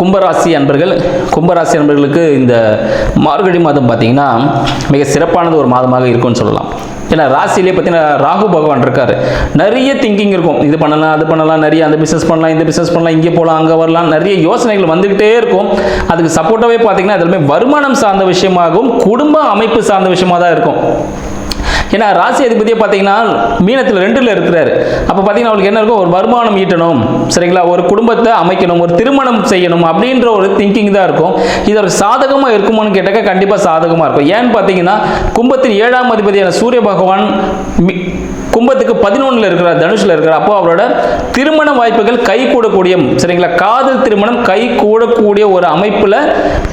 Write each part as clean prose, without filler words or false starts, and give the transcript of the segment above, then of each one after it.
கும்பராசி அன்பர்களுக்கு இந்த மார்கழி மாதம் பார்த்தீங்கன்னா மிக சிறப்பானது ஒரு மாதமாக இருக்கும்னு சொல்லலாம். ஏன்னா ராசியிலே பார்த்தீங்கன்னா ராகு பகவான் இருக்காரு. நிறைய திங்கிங் இருக்கும். இது பண்ணலாம், அது பண்ணலாம், நிறைய அந்த பிஸ்னஸ் பண்ணலாம், இந்த பிஸ்னஸ் பண்ணலாம், இங்கே போகலாம், அங்கே வரலாம், நிறைய யோசனைகள் வந்துகிட்டே இருக்கும். அதுக்கு சப்போர்ட்டாகவே பார்த்தீங்கன்னா அதுலேயுமே வருமானம் சார்ந்த விஷயமாகவும் குடும்ப அமைப்பு சார்ந்த விஷயமா தான் இருக்கும். ஏன்னா ராசி அதிபதியை பார்த்தீங்கன்னா மீனத்தில் 2ல் இருக்கிறாரு. அப்போ பார்த்தீங்கன்னா அவங்களுக்கு என்ன இருக்கும், ஒரு வருமானம் ஈட்டணும், சரிங்களா, ஒரு குடும்பத்தை அமைக்கணும், ஒரு திருமணம் செய்யணும் அப்படின்ற ஒரு திங்கிங் தான் இருக்கும். இது ஒரு சாதகமாக இருக்குமான்னு கேட்டாக்க கண்டிப்பாக சாதகமாக இருக்கும். ஏன்னு பார்த்தீங்கன்னா கும்பத்தின் 7ஆம் அதிபதியான சூரிய பகவான் கும்பத்துக்கு 11ல் இருக்கிறார், தனுஷில் இருக்கிறார். அப்போ அவரோட திருமண வாய்ப்புகள் கை கூடக்கூடிய, சரிங்களா, காதல் திருமணம் கை கூடக்கூடிய ஒரு அமைப்பில்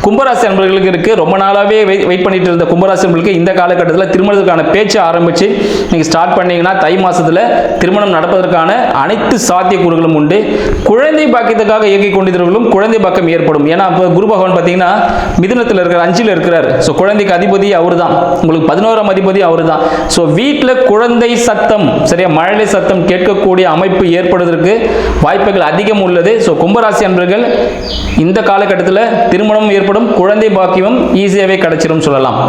கும்பராசி அன்பர்களுக்கு இருக்கு. ரொம்ப நாளாகவே வெயிட் பண்ணிட்டு இருந்த கும்பராசி அன்பர்களுக்கு இந்த காலகட்டத்தில் திருமணத்துக்கான பேச்சு ஆரம்பிச்சு நீங்கள் ஸ்டார்ட் பண்ணீங்கன்னா தை மாசத்தில் திருமணம் நடப்பதற்கான அனைத்து சாத்தியக்கூறுகளும் உண்டு. குழந்தை பாக்கியத்துக்காக இயக்கிக் கொண்டிருந்தவர்களும் குழந்தை பாக்கியம் ஏற்படும். ஏன்னா இப்போ குரு பகவான் பார்த்தீங்கன்னா மிதுனத்தில் இருக்கிற 5ல் இருக்கிறார். ஸோ குழந்தைக்கு அதிபதி அவர் தான், உங்களுக்கு 11ஆம் அதிபதி அவர் தான். ஸோ வீட்டில் குழந்தை சத்தம், சரியா, மழலை சத்தம் கேட்கக்கூடிய அமைப்பு ஏற்படுவதற்கு வாய்ப்புகள் அதிகம் உள்ளது. ஸோ கும்பராசி அன்பர்கள் இந்த காலகட்டத்தில் திருமணம் ஏற்படும், குழந்தை பாக்கியம் ஈஸியாகவே கிடைச்சிடும் சொல்லலாம்.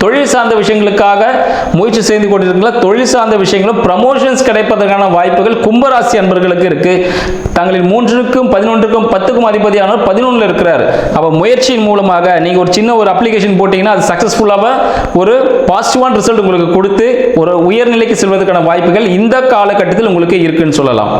தொழில் சார்ந்த விஷயங்களுக்காக முயற்சி செய்து கொண்டிருக்கீங்களா, தொழில் சார்ந்த விஷயங்களும் ப்ரமோஷன்ஸ் கிடைப்பதற்கான வாய்ப்புகள் கும்பராசி அன்பர்களுக்கு இருக்கு. தங்களின் 3க்கும் 11க்கும் 10க்கும் அதிபதியானவர் 11ல் இருக்கிறார். அப்போ முயற்சியின் மூலமாக நீங்க ஒரு சின்ன ஒரு அப்ளிகேஷன் போட்டீங்கன்னா அது சக்சஸ்ஃபுல்லாக ஒரு பாசிட்டிவான ரிசல்ட் உங்களுக்கு கொடுத்து ஒரு உயர்நிலைக்கு செல்வதற்கான வாய்ப்புகள் இந்த காலகட்டத்தில் உங்களுக்கு இருக்குன்னு சொல்லலாம்.